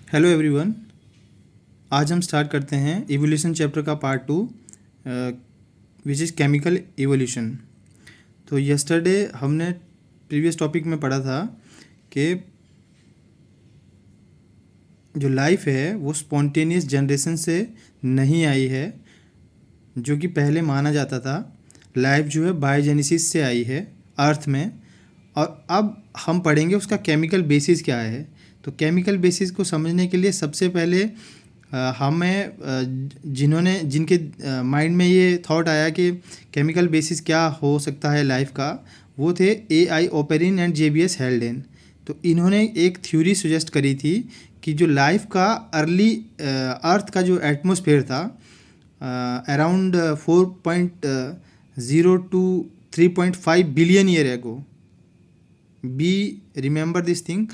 Hello everyone. आज हम start करते हैं इवोल्यूशन चैप्टर का part 2 which is chemical evolution. तो यस्टरडे हमने प्रीवियस टॉपिक में पढ़ा था कि जो लाइफ है वो स्पॉन्टेनियस जनरेशन से नहीं आई है, जो कि पहले माना जाता था। लाइफ जो है बायोजेनेसिस से आई है अर्थ में। और अब हम पढ़ेंगे उसका केमिकल बेसिस क्या है। तो केमिकल बेसिस को समझने के लिए सबसे पहले हमें जिनके माइंड में ये थॉट आया कि केमिकल बेसिस क्या हो सकता है लाइफ का, वो थे AI ओपेरिन एंड JBS हेल्डेन। तो इन्होंने एक थ्योरी सजेस्ट करी थी कि जो लाइफ का अर्ली अर्थ का जो एटमॉस्फेयर था around 4.0 to 3.5 billion year ago, be remember this thing,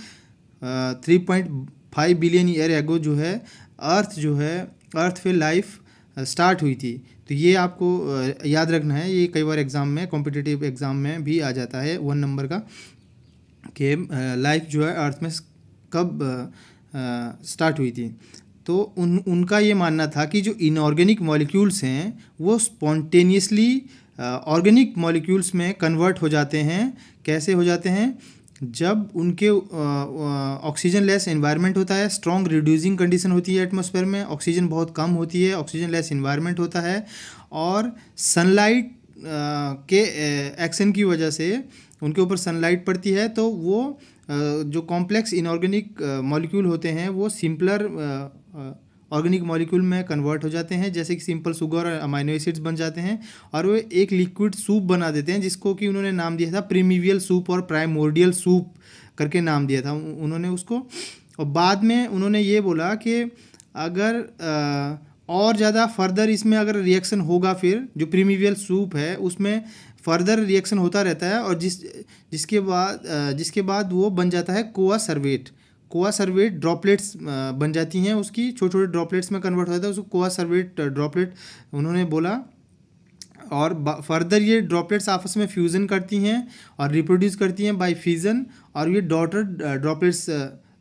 3.5 billion year ago जो है अर्थ पे लाइफ स्टार्ट हुई थी। तो ये आपको याद रखना है, ये कई बार एग्ज़ाम में, कॉम्पिटिटिव एग्ज़ाम में भी आ जाता है 1 नंबर का, कि लाइफ जो है अर्थ में कब स्टार्ट हुई थी। तो उनका ये मानना था कि जो इनऑर्गेनिक मॉलिक्यूल्स हैं वो स्पॉन्टेनियसली ऑर्गेनिक मॉलिक्यूल्स में कन्वर्ट हो जाते हैं। कैसे हो जाते हैं? जब उनके ऑक्सीजन लेस एनवायरनमेंट होता है, स्ट्रॉन्ग रिड्यूसिंग कंडीशन होती है एटमॉस्फेयर में, ऑक्सीजन बहुत कम होती है, ऑक्सीजन लेस एनवायरनमेंट होता है, और सनलाइट के एक्शन की वजह से उनके ऊपर सनलाइट पड़ती है, तो वो जो कॉम्प्लेक्स इनऑर्गेनिक मॉलिक्यूल होते हैं वो सिंपलर ऑर्गेनिक मॉलिक्यूल में कन्वर्ट हो जाते हैं, जैसे कि सिंपल शुगर और अमाइनो एसिड्स बन जाते हैं, और वो एक लिक्विड सूप बना देते हैं, जिसको कि उन्होंने नाम दिया था प्रीमिवियल सूप और प्राइमोर्डियल सूप करके नाम दिया था उन्होंने उसको। और बाद में उन्होंने ये बोला कि अगर और ज़्यादा फर्दर इसमें अगर रिएक्शन होगा, फिर जो प्रीमिवियल सूप है उसमें फर्दर रिएक्शन होता रहता है, और जिसके बाद वो बन जाता है कोआ सर्वेट ड्रॉपलेट्स बन जाती हैं, उसकी छोटे छोटे ड्रॉपलेट्स में कन्वर्ट होता है, उसको कोआ सर्वेट ड्रॉपलेट उन्होंने बोला। और फर्दर ये ड्रॉपलेट्स आपस में फ्यूज़न करती हैं और रिप्रोड्यूस करती हैं बाय फिजन, और ये डॉटर ड्रॉपलेट्स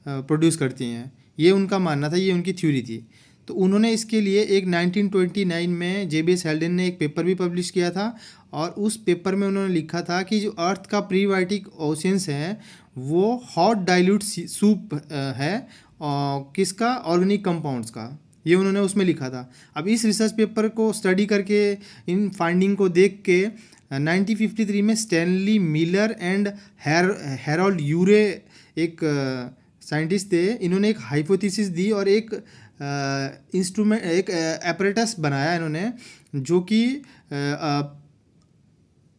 प्रोड्यूस करती हैं। ये उनका मानना था, ये उनकी थ्योरी थी। तो उन्होंने इसके लिए एक 1929 में JBS हेल्डेन ने एक पेपर भी पब्लिश किया था, और उस पेपर में उन्होंने लिखा था कि जो अर्थ का प्रीबायोटिक ओशियंस है वो हॉट डाइल्यूट सूप है, किसका? ऑर्गेनिक कंपाउंड्स का। ये उन्होंने उसमें लिखा था। अब इस रिसर्च पेपर को स्टडी करके, इन फाइंडिंग को देख के 1953 में स्टैनली मिलर एंड हैरोल्ड यूरे, एक साइंटिस्ट थे, इन्होंने एक हाइपोथेसिस दी और एक इंस्ट्रूमेंट, एक एपरेटस बनाया इन्होंने, जो कि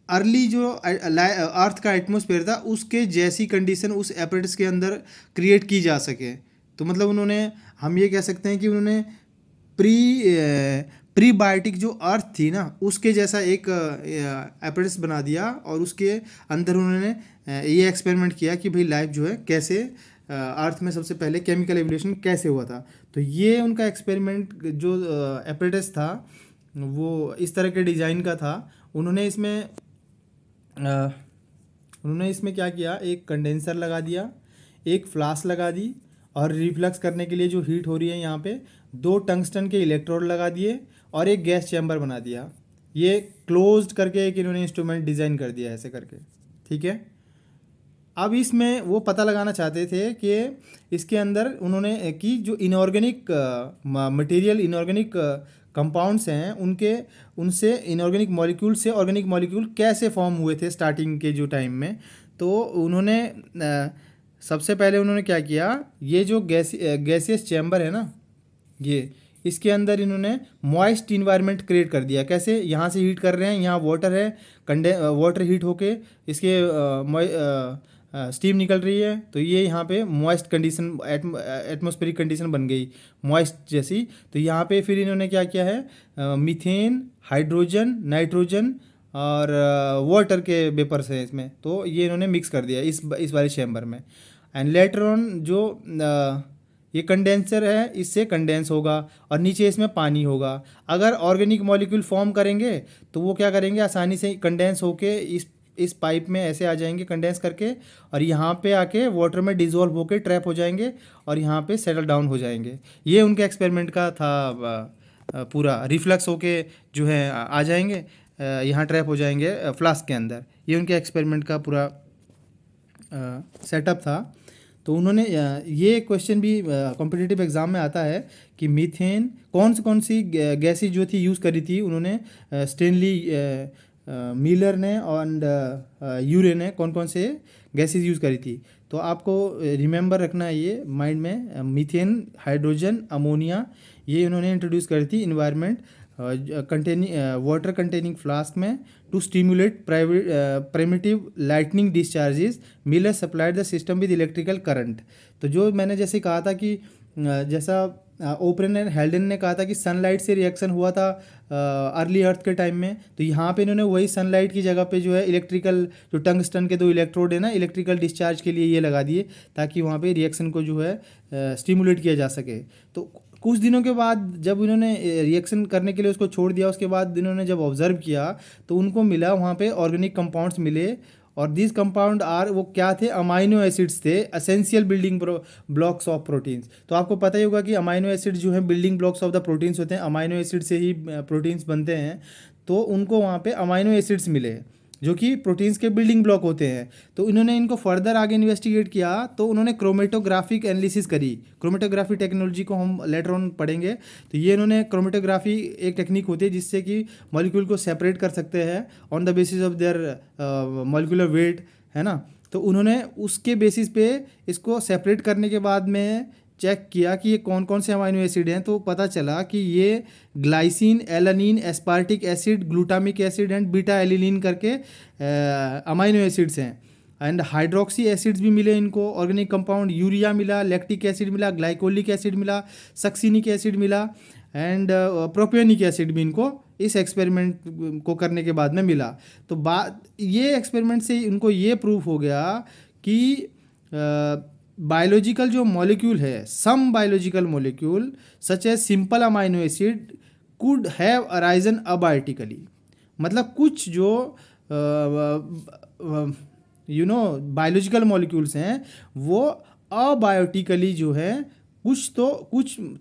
अर्ली जो अर्थ का एटमॉस्फेयर था उसके जैसी कंडीशन उस एपरेटस के अंदर क्रिएट की जा सके। तो मतलब उन्होंने, हम ये कह सकते हैं कि उन्होंने प्रीबायोटिक जो अर्थ थी ना उसके जैसा एक एपरेटस बना दिया, और उसके अंदर उन्होंने ये एक्सपेरिमेंट किया कि भाई लाइफ जो है कैसे अर्थ में सबसे पहले केमिकल एवोल्यूशन कैसे हुआ था। तो ये उनका एक्सपेरिमेंट जो एपरेटस था वो इस तरह के डिज़ाइन का था। उन्होंने इसमें क्या किया, एक कंडेंसर लगा दिया, एक फ्लास्क लगा दी, और रिफ्लक्स करने के लिए जो हीट हो रही है यहाँ पे 2 टंगस्टन के इलेक्ट्रोड लगा दिए, और एक गैस चैम्बर बना दिया। ये क्लोज्ड करके एक इन्होंने इंस्ट्रूमेंट डिज़ाइन कर दिया ऐसे करके, ठीक है। अब इसमें वो पता लगाना चाहते थे कि इसके अंदर उन्होंने कि जो इनऑर्गेनिक मटेरियल, इनऑर्गेनिक कंपाउंड्स हैं, उनसे इनऑर्गेनिक मॉलिक्यूल से ऑर्गेनिक मॉलिक्यूल कैसे फॉर्म हुए थे स्टार्टिंग के जो टाइम में। तो उन्होंने सबसे पहले उन्होंने क्या किया, ये जो गैसियस चैम्बर है ना, ये इसके अंदर इन्होंने मॉइस्ट इन्वायरमेंट क्रिएट कर दिया। कैसे? यहाँ से हीट कर रहे हैं, यहाँ वाटर है, वाटर हीट होके इसके स्टीम निकल रही है, तो ये यहाँ पे मॉइस्ट कंडीशन, एटमॉस्फेरिक कंडीशन बन गई मॉइस्ट जैसी। तो यहाँ पे फिर इन्होंने क्या किया है, मीथेन, हाइड्रोजन, नाइट्रोजन और वाटर के वेपर्स हैं इसमें, तो ये इन्होंने मिक्स कर दिया इस वाले चैम्बर में। एंड लेटर ऑन जो ये कंडेंसर है, इससे कंडेंस होगा, और नीचे इसमें पानी होगा। अगर ऑर्गेनिक मॉलिक्यूल फॉर्म करेंगे तो वो क्या करेंगे, आसानी से कंडेंस होके इस इस पाइप में ऐसे आ जाएंगे कंडेंस करके, और यहाँ पे आके वाटर में डिजोल्व होके ट्रैप हो जाएंगे और यहाँ पे सेटल डाउन हो जाएंगे। ये उनके एक्सपेरिमेंट का था। पूरा रिफ्लक्स होके जो है आ जाएंगे, यहाँ ट्रैप हो जाएंगे फ्लास्क के अंदर। ये उनके एक्सपेरिमेंट का पूरा सेटअप था। तो उन्होंने ये क्वेश्चन भी कॉम्पिटिटिव एग्ज़ाम में आता है कि मीथेन कौन सी गैसेज जो थी यूज़ करी थी उन्होंने, स्टेनली मिलर ने और यूरे ने कौन से गैसेज यूज़ करी थी। तो आपको रिमेंबर रखना है ये माइंड में, मीथेन, हाइड्रोजन, अमोनिया, ये उन्होंने इंट्रोड्यूस करी थी इन्वायरमेंट वाटर कंटेनिंग फ्लास्क में to stimulate primitive lightning discharges. Miller supplied the system with electrical current. तो जो मैंने जैसे कहा था कि जैसा ओपरेन एंड हेल्डन ने कहा था कि सनलाइट से रिएक्शन हुआ था अर्ली अर्थ के टाइम में, तो यहाँ पे इन्होंने वही सनलाइट की जगह पे जो है इलेक्ट्रिकल, जो टंगस्टन के 2 इलेक्ट्रोड है ना, इलेक्ट्रिकल डिस्चार्ज के लिए ये लगा दिए ताकि वहाँ पे रिएक्शन को जो है स्टिमुलेट किया जा सके। तो कुछ दिनों के बाद जब इन्होंने रिएक्शन करने के लिए उसको छोड़ दिया, उसके बाद इन्होंने जब ऑब्जर्व किया तो उनको मिला वहाँ पे ऑर्गेनिक कंपाउंड्स मिले, और दिस कंपाउंड आर, वो क्या थे, अमाइनो एसिड्स थे, essential building blocks of proteins. तो आपको पता ही होगा कि अमाइनो एसिड जो है building blocks of the proteins होते हैं, अमाइनो एसिड से ही प्रोटीन्स बनते हैं। तो उनको वहाँ पे अमाइनो एसिड्स मिले जो कि प्रोटीन्स के बिल्डिंग ब्लॉक होते हैं। तो इन्होंने इनको फर्दर आगे इन्वेस्टिगेट किया, तो उन्होंने क्रोमेटोग्राफिक एनालिसिस करी। क्रोमेटोग्राफी टेक्नोलॉजी को हम लेटर ऑन पढ़ेंगे। तो ये इन्होंने क्रोमेटोग्राफी एक टेक्निक होती है जिससे कि मॉलिक्यूल को सेपरेट कर सकते हैं on the basis of their molecular weight, है ना। तो उन्होंने उसके बेसिस पे इसको सेपरेट करने के बाद में चेक किया कि ये कौन से अमाइनो एसिड हैं। तो पता चला कि ये glycine, alanine, aspartic acid, glutamic acid and beta alanine करके अमाइनो एसिड्स हैं। एंड हाइड्रोक्सी एसिड्स भी मिले इनको, ऑर्गेनिक कंपाउंड, यूरिया मिला, लैक्टिक एसिड मिला, ग्लाइकोलिक एसिड मिला, सक्सिनिक एसिड मिला एंड प्रोपियोनिक एसिड भी इनको इस एक्सपेरिमेंट को करने के बाद में मिला। तो ये एक्सपेरिमेंट से उनको ये प्रूफ हो गया कि बायोलॉजिकल जो मॉलिक्यूल है, some biological molecule such as simple amino acid could have arisen abiotically. मतलब कुछ जो बायोलॉजिकल मॉलिक्यूल्स हैं वो अबायोटिकली जो है कुछ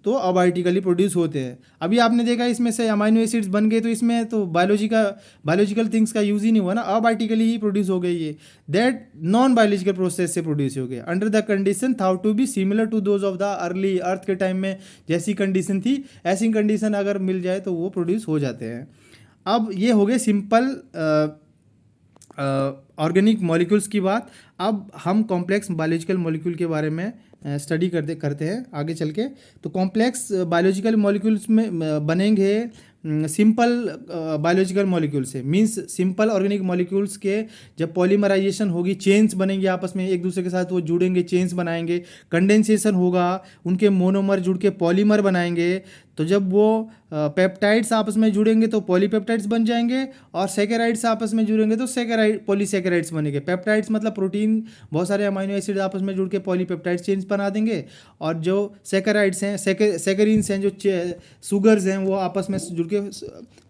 तो अबायोटिकली प्रोड्यूस होते हैं। अभी आपने देखा इसमें से अमाइनो एसिड्स बन गए, तो इसमें तो बायोलॉजिकल थिंग्स का यूज़ ही नहीं हुआ ना, अबायोटिकली ही प्रोड्यूस हो गए ये, दैट नॉन बायोलॉजिकल प्रोसेस से प्रोड्यूस हो गए under the condition thought to be similar to those of the early earth के टाइम में जैसी कंडीशन थी, ऐसी कंडीशन अगर मिल जाए तो वो प्रोड्यूस हो जाते हैं। अब ये हो गए सिंपल ऑर्गेनिक मॉलिक्यूल्स की बात। अब हम कॉम्प्लेक्स बायोलॉजिकल मॉलिक्यूल के बारे में स्टडी करते हैं आगे चल के। तो कॉम्प्लेक्स बायोलॉजिकल मॉलिक्यूल्स में बनेंगे सिंपल बायोलॉजिकल मॉलिक्यूल से, मींस सिंपल ऑर्गेनिक मॉलिक्यूल्स के जब पॉलीमराइजेशन होगी, चेन्स बनेंगे आपस में एक दूसरे के साथ, वो जुड़ेंगे, चेन्स बनाएंगे, कंडेंसेशन होगा, उनके मोनोमर जुड़ के पॉलीमर बनाएंगे। तो जब वो पेप्टाइड्स आपस में जुड़ेंगे तो पॉलीपेप्टाइड्स बन जाएंगे, और सेकेराइड्स आपस में जुड़ेंगे तो पॉलीसेकेराइड्स बनेंगे। पेप्टाइड्स मतलब प्रोटीन, बहुत सारे अमाइनो एसिड आपस में जुड़ के पॉलीपेप्टाइड्स चेन्स बना देंगे, और जो सेकेराइड्स हैं, सेकेरिन्स हैं, जो शुगर्स हैं, वो आपस में जुड़ के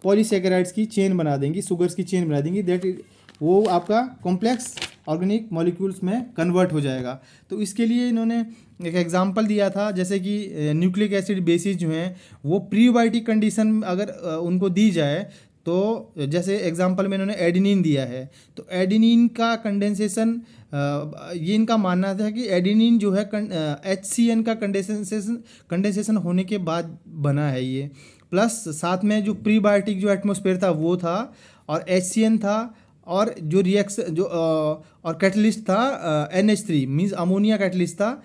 पॉलीसेकेराइड्स की चेन बना देंगी, शुगर्स की चेन बना देंगी, दैट वो आपका कॉम्प्लेक्स ऑर्गेनिक मॉलिक्यूल्स में कन्वर्ट हो जाएगा। तो इसके लिए इन्होंने एक एग्जांपल दिया था, जैसे कि न्यूक्लिक एसिड बेसिस जो हैं वो प्रीबायोटिक कंडीशन अगर उनको दी जाए, तो जैसे एग्जांपल में इन्होंने एडेनिन दिया है, तो एडेनिन का कंडेंसेशन, ये इनका मानना था कि एडेनिन जो है HCN का कंडेंसेशन होने के बाद बना है ये, प्लस साथ में जो प्रीबायोटिक जो एटमॉस्फेयर था वो था, और HCN था, और जो रिएक्शन जो और कैटलिस्ट था NH3 मीन्स अमोनिया कैटलिस्ट था।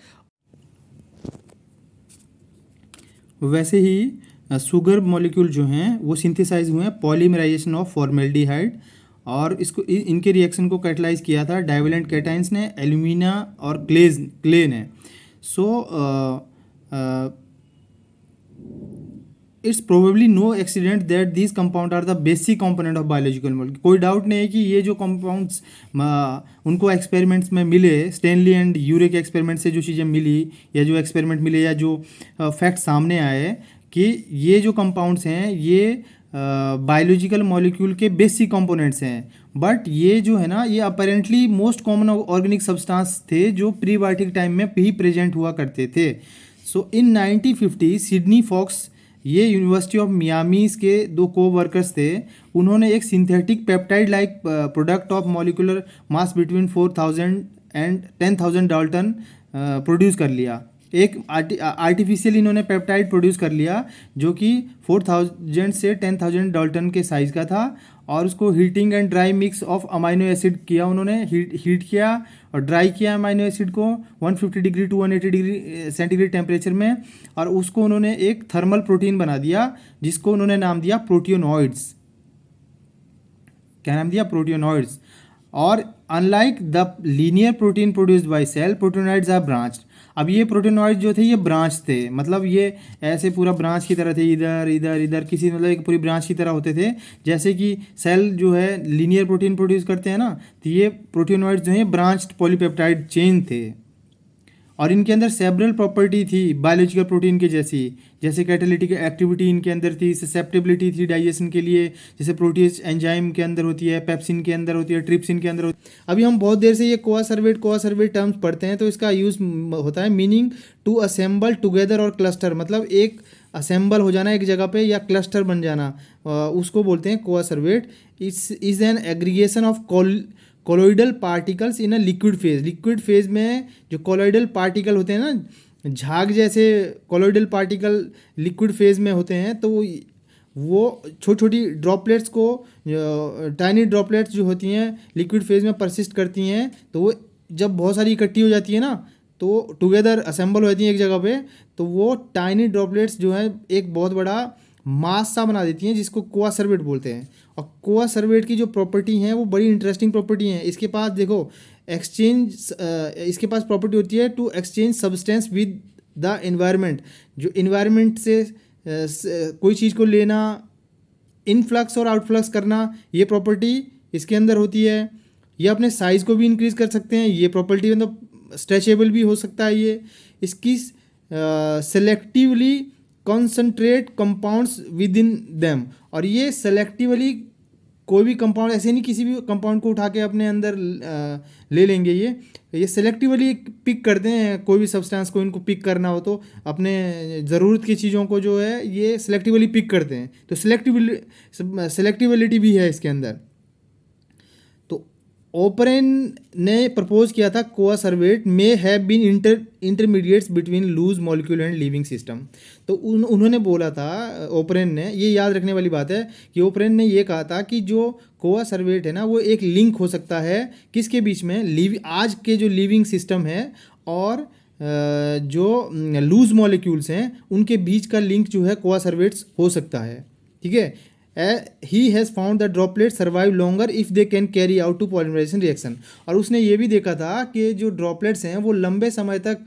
वैसे ही शुगर मॉलिक्यूल जो हैं वो सिंथेसाइज हुए हैं पॉलीमराइजेशन ऑफ फॉर्मेल्डिहाइड, और इसको इनके रिएक्शन को कैटलाइज किया था डाइवेलेंट कैटाइंस ने, एल्यूमिना और क्ले ने। So it's probably no accident that these compound are the basic component of biological molecule. कोई डाउट नहीं है कि ये जो कंपाउंड्स उनको एक्सपेरिमेंट्स में मिले, स्टेनली एंड यूरे के एक्सपेरिमेंट से जो चीज़ें मिली, या जो एक्सपेरिमेंट मिले, या जो फैक्ट सामने आए कि ये जो कंपाउंड्स हैं ये बायोलॉजिकल मॉलिक्यूल के बेसिक कंपोनेंट्स हैं। बट ये जो है ना, ये apparently most common organic substance थे जो प्रीबायोटिक टाइम में ही प्रेजेंट हुआ करते थे। सो इन 1950 सिडनी फॉक्स, ये यूनिवर्सिटी ऑफ मियामी के दो को वर्कर्स थे, उन्होंने एक synthetic peptide like product of molecular mass between 4000 and 10,000 Dalton produce कर लिया। एक आर्टिफिशियल इन्होंने पेप्टाइड प्रोड्यूस कर लिया जो कि 4000 से 10,000 डाल्टन के साइज़ का था, और उसको heating and dry mix of amino acid किया उन्होंने, हीट किया और ड्राई किया अमाइनो एसिड को 150 degree to 180 degree centigrade temperature में, और उसको उन्होंने एक थर्मल प्रोटीन बना दिया जिसको उन्होंने नाम दिया प्रोटियोनॉइड्स। क्या नाम दिया? प्रोटियोनॉइड्स। और unlike the linear protein produced by cell, proteinoids are branched. अब ये प्रोटियोनॉइड्स जो थे ये ब्रांच थे, मतलब ये ऐसे पूरा ब्रांच की तरह थे, इधर इधर इधर किसी मतलब एक पूरी ब्रांच की तरह होते थे। जैसे कि सेल जो है लीनियर प्रोटीन प्रोड्यूस करते हैं ना, तो ये प्रोटियोनॉइड्स जो हैं ब्रांच्ड पॉलीपेप्टाइड चेन थे, और इनके अंदर सेवरल प्रॉपर्टी थी बायोलॉजिकल प्रोटीन के जैसी, जैसे कैटालिटिक एक्टिविटी इनके अंदर थी, ससेप्टेबिलिटी थी डाइजेशन के लिए, जैसे प्रोटीज एंजाइम के अंदर होती है, पेप्सिन के अंदर होती है, ट्रिप्सिन के अंदर होती है। अभी हम बहुत देर से ये कोआसर्वेट टर्म्स पढ़ते हैं, तो इसका यूज़ होता है मीनिंग टू असेंबल टुगेदर और क्लस्टर, मतलब एक असेंबल हो जाना एक जगह पे या क्लस्टर बन जाना, उसको बोलते हैं coacervate. Is an aggregation of colloidal particles in a liquid phase. Liquid phase में जो कोलोइडल पार्टिकल होते हैं ना, झाग जैसे कोलोइडल पार्टिकल लिक्विड फेज में होते हैं, तो वो छोटी छोटी ड्रॉपलेट्स को, टाइनी ड्रॉपलेट्स जो होती हैं लिक्विड फेज में परसिस्ट करती हैं, तो वो जब बहुत सारी इकट्ठी हो जाती है ना, तो टुगेदर असेंबल हो जाती हैं एक जगह पे, तो वो टाइनी ड्रॉपलेट्स जो है एक बहुत बड़ा मास सा बना देती हैं, जिसको कोआसर्वेट बोलते हैं। और कोआसर्वेट की जो प्रॉपर्टी हैं वो बड़ी इंटरेस्टिंग प्रॉपर्टी हैं। इसके पास देखो एक्सचेंज, इसके पास प्रॉपर्टी होती है to exchange substance with the environment. जो एनवायरनमेंट से कोई चीज़ को लेना, इनफ्लक्स और आउटफ्लक्स करना, ये प्रॉपर्टी इसके अंदर होती है। ये अपने साइज़ को भी इंक्रीज़ कर सकते हैं, ये प्रॉपर्टी मतलब स्ट्रेचेबल भी हो सकता है ये। इसकी selectively concentrate compounds with in them, और ये सेलेक्टिवली कोई भी कंपाउंड, ऐसे नहीं किसी भी कंपाउंड को उठा के अपने अंदर ले लेंगे, ये सेलेक्टिवली पिक करते हैं। कोई भी सब्सटेंस को इनको पिक करना हो तो अपने ज़रूरत की चीज़ों को जो है ये सेलेक्टिवली पिक करते हैं, तो सेलेक्टिविलिटी भी है इसके अंदर। तो ओपरेन ने प्रपोज किया था coacervate may have been intermediates between loose molecule and living system. तो उन्होंने बोला था, ओपरेन ने, ये याद रखने वाली बात है कि ओपरेन ने ये कहा था कि जो कोआसर्वेट है ना, वो एक लिंक हो सकता है किसके बीच में, आज के जो लिविंग सिस्टम है और जो लूज मॉलिक्यूल्स हैं उनके बीच का लिंक जो है कोआसर्वेट्स हो सकता है। ठीक है, he has found that droplets survive longer if they can carry out to polymerization reaction। और उसने ये भी देखा था कि जो ड्रॉपलेट्स हैं वो लंबे समय तक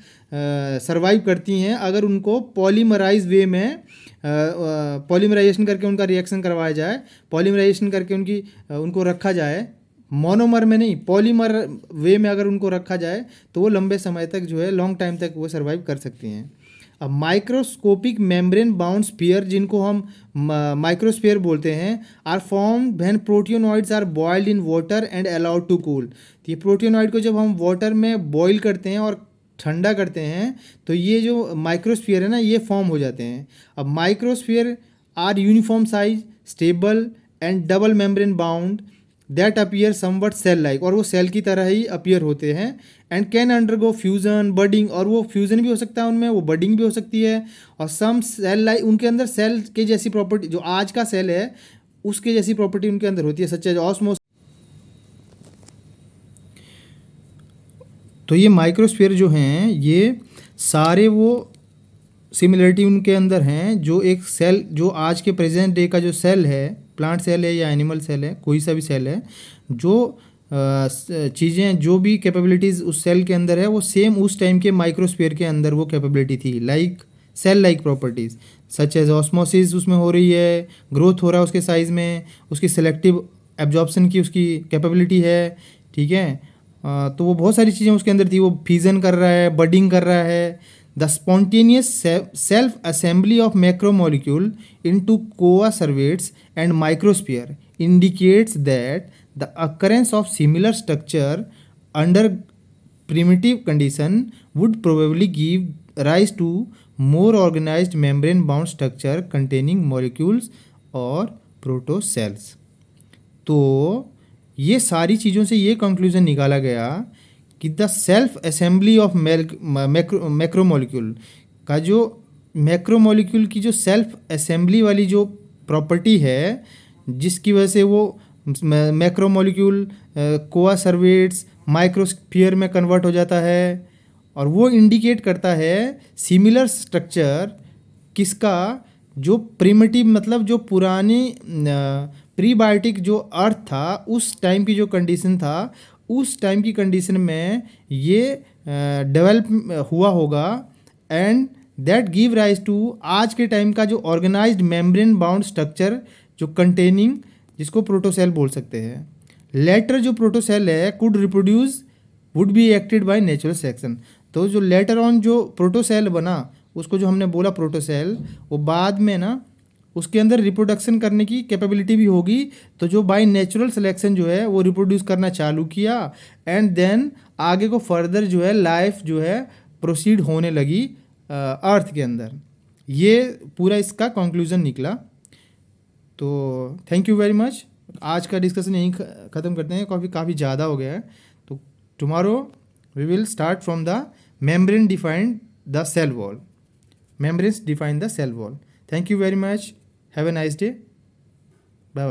सर्वाइव करती हैं अगर उनको पॉलीमराइज वे में पॉलीमराइजेशन करके उनका रिएक्शन करवाया जाए, पॉलीमराइजेशन करके उनको रखा जाए, मोनोमर में नहीं पॉलीमर वे में अगर उनको रखा जाए तो वो लंबे समय तक जो है लॉन्ग टाइम तक वो सर्वाइव कर सकती हैं। अब माइक्रोस्कोपिक मेम्ब्रेन बाउंड स्फीयर, जिनको हम माइक्रोस्फीयर बोलते हैं, are form when proteinoids are boiled in water and allowed to cool. तो ये प्रोटियोनॉइड को जब हम वाटर में बॉईल करते हैं और ठंडा करते हैं तो ये जो माइक्रोस्फीयर है ना, ये फॉर्म हो जाते हैं। अब microsphere are uniform size, stable and double membrane bound that appear somewhat cell like, और वो सेल की तरह ही अपीयर होते हैं। And can undergo fusion, budding, और वो फ्यूजन भी हो सकता है उनमें, वो बडिंग भी हो सकती है। और सम सेल लाइक, उनके अंदर सेल के जैसी प्रॉपर्टी, जो आज का सेल है उसके जैसी प्रॉपर्टी उनके अंदर होती है, सच एज ऑस्मोस। तो ये माइक्रोस्फीयर जो हैं ये सारे वो सिमिलरिटी उनके अंदर हैं जो एक सेल, जो आज के प्रेजेंट डे का जो सेल है, प्लांट सेल है या एनिमल सेल है, कोई सा भी सेल है, जो चीज़ें, जो भी कैपेबिलिटीज़ उस सेल के अंदर है वो सेम उस टाइम के माइक्रोस्फीयर के अंदर वो कैपेबिलिटी थी, like cell like properties such as osmosis उसमें हो रही है, ग्रोथ हो रहा है उसके साइज़ में, उसकी सेलेक्टिव एब्जॉर्प्शन की उसकी कैपेबिलिटी है। ठीक है, तो वो बहुत सारी चीज़ें उसके अंदर थी, वो फ्यूजन कर रहा है, बडिंग कर रहा है। The spontaneous self assembly of macromolecule into coacervates and microsphere indicates that the occurrence of similar structure under primitive condition would probably give rise to more organized membrane bound structure containing molecules और protocells। तो ये सारी चीज़ों से ये conclusion निकाला गया कि the self assembly of macromolecule का जो मैक्रोमोलिक्यूल की जो सेल्फ असेंबली वाली जो प्रॉपर्टी है, जिसकी वजह से वो मैक्रोमोलिक्यूल कोआ सर्वेट्स माइक्रोस्फीयर में कन्वर्ट हो जाता है, और वो इंडिकेट करता है सिमिलर स्ट्रक्चर किसका, जो प्रिमिटिव मतलब जो पुरानी प्रीबायोटिक जो अर्थ था उस टाइम की जो कंडीशन था, उस टाइम की कंडीशन में ये डेवलप हुआ होगा, and that give rise to आज के टाइम का जो ऑर्गेनाइज्ड मेम्ब्रेन बाउंड स्ट्रक्चर जो कंटेनिंग, जिसको प्रोटोसेल बोल सकते हैं। लेटर जो प्रोटोसेल है could reproduce would be acted by natural selection. तो जो लेटर ऑन जो प्रोटोसेल बना, उसको जो हमने बोला प्रोटोसेल, वो बाद में ना उसके अंदर रिप्रोडक्शन करने की कैपेबिलिटी भी होगी, तो जो बाय नेचुरल सिलेक्शन जो है वो रिप्रोड्यूस करना चालू किया, एंड देन आगे को फर्दर जो है लाइफ जो है प्रोसीड होने लगी अर्थ के अंदर। ये पूरा इसका कंक्लूजन निकला। तो थैंक यू वेरी मच। आज का डिस्कशन यहीं ख़त्म करते हैं, काफ़ी ज़्यादा हो गया है। तो tomorrow we will start from the membrane defined the cell wall. Membranes define the cell wall. Thank you very much. Have a nice day. Bye bye.